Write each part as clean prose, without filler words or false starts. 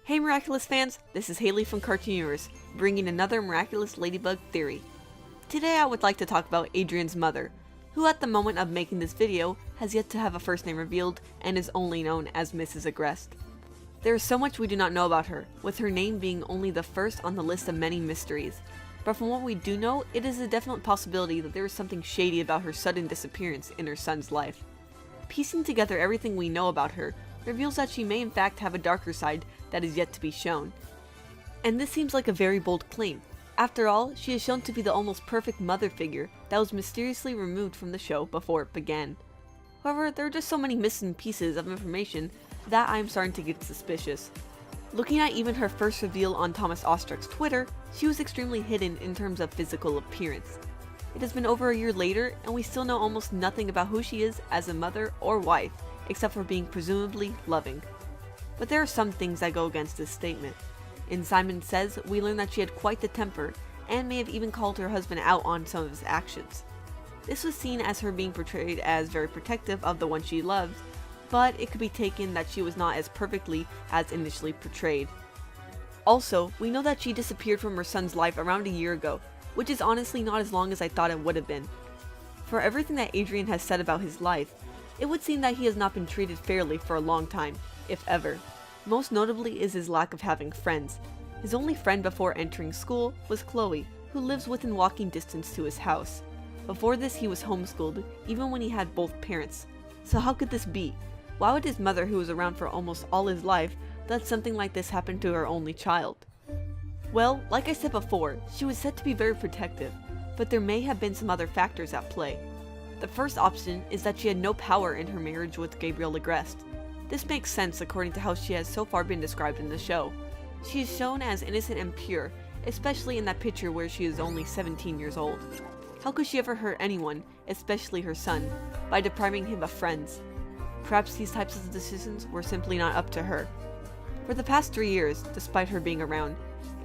Hey Miraculous fans, this is Haley from Cartoon Universe, bringing another Miraculous Ladybug theory. Today I would like to talk about Adrien's mother, who at the moment of making this video has yet to have a first name revealed and is only known as Mrs Agreste. There is so much we do not know about her, with her name being only the first on the list of many mysteries. But from what we do know, it is a definite possibility that there is something shady about her sudden disappearance in her son's life. Piecing together everything we know about her reveals that she may in fact have a darker side that is yet to be shown. And this seems like a very bold claim. After all, she is shown to be the almost perfect mother figure that was mysteriously removed from the show before it began. However, there are just so many missing pieces of information that I am starting to get suspicious. Looking at even her first reveal on Thomas Ostrich's Twitter, she was extremely hidden in terms of physical appearance. It has been over a year later, and we still know almost nothing about who she is as a mother or wife, except for being presumably loving. But there are some things that go against this statement. In Simon Says, we learn that she had quite the temper, and may have even called her husband out on some of his actions. This was seen as her being portrayed as very protective of the one she loves, but it could be taken that she was not as perfectly as initially portrayed. Also, we know that she disappeared from her son's life around a year ago, which is honestly not as long as I thought it would have been. For everything that Adrien has said about his life, it would seem that he has not been treated fairly for a long time, if ever. Most notably is his lack of having friends. His only friend before entering school was Chloe, who lives within walking distance to his house. Before this he was homeschooled, even when he had both parents. So how could this be? Why would his mother, who was around for almost all his life, let something like this happen to her only child? Well, like I said before, she was said to be very protective, but there may have been some other factors at play. The first option is that she had no power in her marriage with Gabriel Agreste. This makes sense according to how she has so far been described in the show. She is shown as innocent and pure, especially in that picture where she is only 17 years old. How could she ever hurt anyone, especially her son, by depriving him of friends? Perhaps these types of decisions were simply not up to her. For the past 3 years, despite her being around,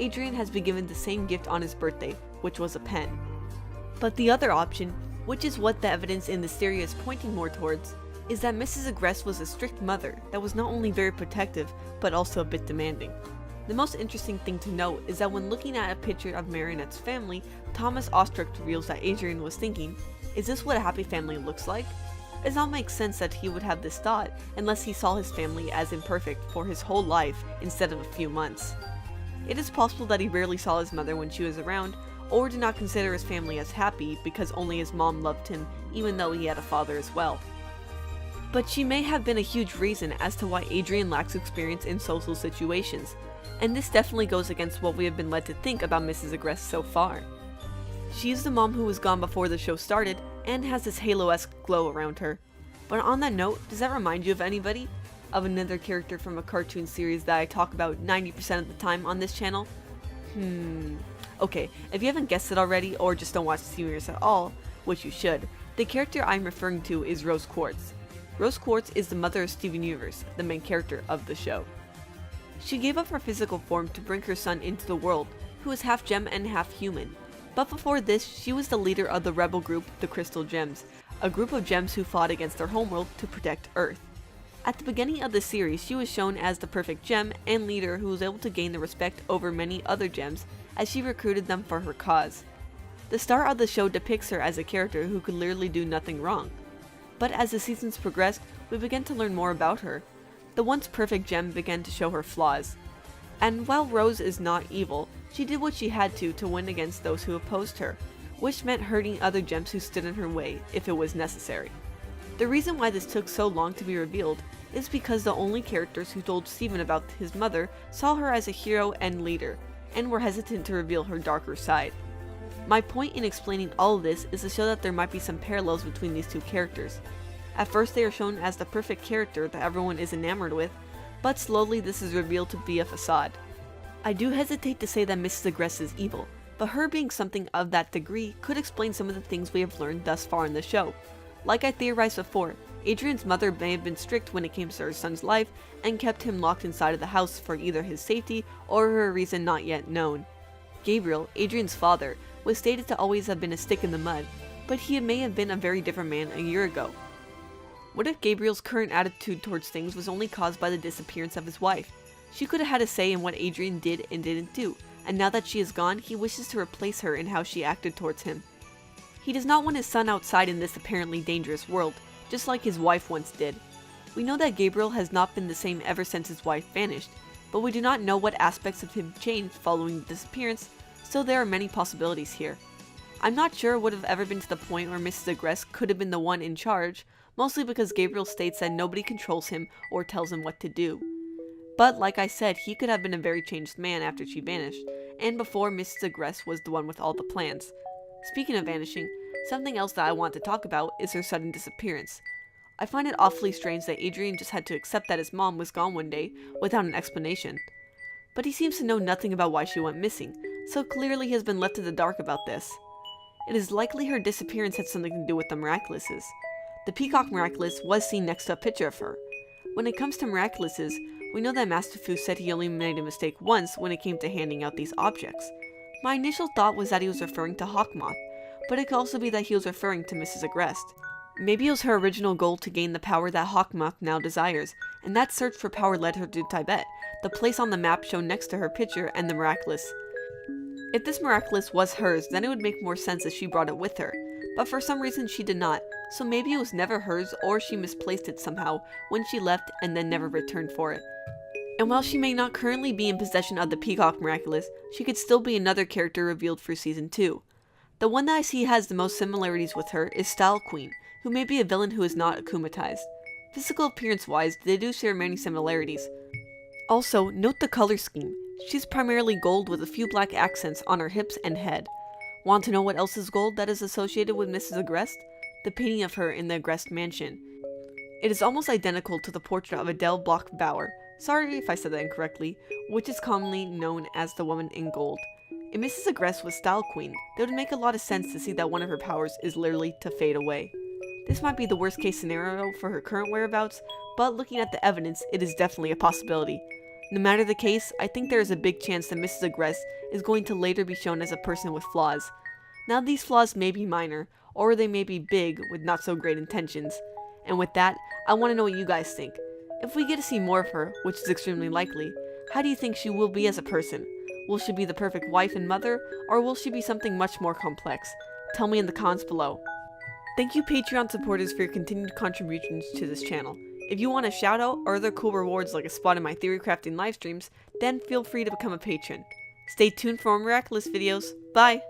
Adrien has been given the same gift on his birthday, which was a pen. But the other option, which is what the evidence in this theory is pointing more towards, is that Mrs Agreste was a strict mother that was not only very protective, but also a bit demanding. The most interesting thing to note is that when looking at a picture of Marionette's family, Thomas Ostrich reveals that Adrien was thinking, is this what a happy family looks like? It does not make sense that he would have this thought unless he saw his family as imperfect for his whole life instead of a few months. It is possible that he rarely saw his mother when she was around, or did not consider his family as happy because only his mom loved him even though he had a father as well. But she may have been a huge reason as to why Adrien lacks experience in social situations, and this definitely goes against what we have been led to think about Mrs Agreste so far. She is the mom who was gone before the show started and has this halo-esque glow around her. But on that note, does that remind you of anybody? Of another character from a cartoon series that I talk about 90% of the time on this channel? Okay, if you haven't guessed it already or just don't watch the series at all, which you should, the character I'm referring to is Rose Quartz. Rose Quartz is the mother of Steven Universe, the main character of the show. She gave up her physical form to bring her son into the world, who is half gem and half human. But before this, she was the leader of the rebel group, the Crystal Gems, a group of gems who fought against their homeworld to protect Earth. At the beginning of the series, she was shown as the perfect gem and leader who was able to gain the respect over many other gems as she recruited them for her cause. The start of the show depicts her as a character who could literally do nothing wrong. But as the seasons progressed, we began to learn more about her. The once perfect gem began to show her flaws. And while Rose is not evil, she did what she had to win against those who opposed her, which meant hurting other gems who stood in her way if it was necessary. The reason why this took so long to be revealed is because the only characters who told Steven about his mother saw her as a hero and leader, and were hesitant to reveal her darker side. My point in explaining all of this is to show that there might be some parallels between these two characters. At first they are shown as the perfect character that everyone is enamored with, but slowly this is revealed to be a facade. I do hesitate to say that Mrs Agreste is evil, but her being something of that degree could explain some of the things we have learned thus far in the show. Like I theorized before, Adrien's mother may have been strict when it came to her son's life and kept him locked inside of the house for either his safety or for a reason not yet known. Gabriel, Adrien's father, was stated to always have been a stick in the mud, but he may have been a very different man a year ago. What if Gabriel's current attitude towards things was only caused by the disappearance of his wife? She could have had a say in what Adrien did and didn't do, and now that she is gone, he wishes to replace her in how she acted towards him. He does not want his son outside in this apparently dangerous world, just like his wife once did. We know that Gabriel has not been the same ever since his wife vanished, but we do not know what aspects of him changed following the disappearance, so there are many possibilities here. I'm not sure it would have ever been to the point where Mrs Agreste could have been the one in charge, mostly because Gabriel states that nobody controls him or tells him what to do. But like I said, he could have been a very changed man after she vanished, and before Mrs Agreste was the one with all the plans. Speaking of vanishing, something else that I want to talk about is her sudden disappearance. I find it awfully strange that Adrien just had to accept that his mom was gone one day without an explanation. But he seems to know nothing about why she went missing, so clearly he has been left in the dark about this. It is likely her disappearance had something to do with the Miraculouses. The Peacock Miraculous was seen next to a picture of her. When it comes to Miraculouses, we know that Master Fu said he only made a mistake once when it came to handing out these objects. My initial thought was that he was referring to Hawk Moth, but it could also be that he was referring to Mrs Agreste. Maybe it was her original goal to gain the power that Hawk Moth now desires, and that search for power led her to Tibet, the place on the map shown next to her picture and the Miraculous. If this Miraculous was hers, then it would make more sense if she brought it with her, but for some reason she did not, so maybe it was never hers or she misplaced it somehow when she left and then never returned for it. And while she may not currently be in possession of the Peacock Miraculous, she could still be another character revealed for Season 2. The one that I see has the most similarities with her is Style Queen, who may be a villain who is not akumatized. Physical appearance-wise, they do share many similarities. Also, note the color scheme. She's primarily gold with a few black accents on her hips and head. Want to know what else is gold that is associated with Mrs Agreste? The painting of her in the Agreste mansion. It is almost identical to the portrait of Adele Bloch-Bauer, sorry if I said that incorrectly, which is commonly known as the woman in gold. If Mrs Agreste was Style Queen, it would make a lot of sense to see that one of her powers is literally to fade away. This might be the worst case scenario for her current whereabouts, but looking at the evidence, it is definitely a possibility. No matter the case, I think there is a big chance that Mrs Agreste is going to later be shown as a person with flaws. Now these flaws may be minor, or they may be big with not so great intentions. And with that, I want to know what you guys think. If we get to see more of her, which is extremely likely, how do you think she will be as a person? Will she be the perfect wife and mother, or will she be something much more complex? Tell me in the comments below. Thank you Patreon supporters for your continued contributions to this channel. If you want a shout out or other cool rewards like a spot in my theory crafting live streams, then feel free to become a patron. Stay tuned for more Miraculous videos. Bye!